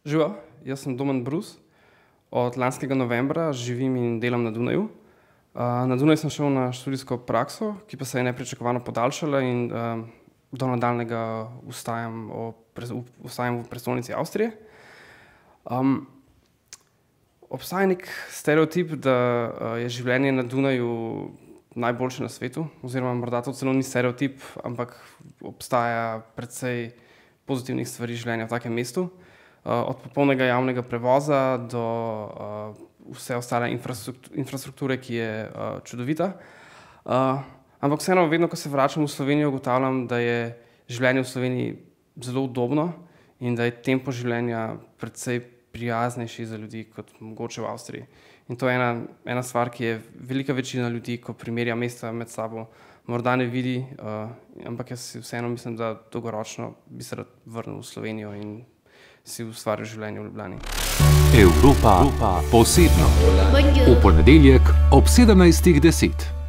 Živijo, jaz sem Domen Brus. Od lanskega novembra živim in delam na Dunaju. Na Dunaj sem šel na študijsko prakso, ki pa se je nepričakovano podaljšala in do nadaljnjega ostajam v prestolnici Avstrije. Obstaja nek stereotip, da je življenje na Dunaju najboljše na svetu, oziroma morda to celo ni stereotip, ampak obstaja precej pozitivnih stvari življenja v takem mestu. Od popolnega javnega prevoza do vse ostale infrastrukture, ki je čudovita. Ampak vseeno, vedno, ko se vračam v Slovenijo, ugotavljam, da je življenje v Sloveniji zelo udobno in da je tempo življenja precej prijaznejši za ljudi kot mogoče v Avstriji. In to je ena stvar, ki je velika večina ljudi, ko primerja mesta med sabo, morda ne vidi, ampak jaz si vseeno mislim, da dolgoročno bi se rad vrnil v Slovenijo in si ustvaril življenje v Ljubljani. Evropa posebno. V ponedeljek ob 17:10.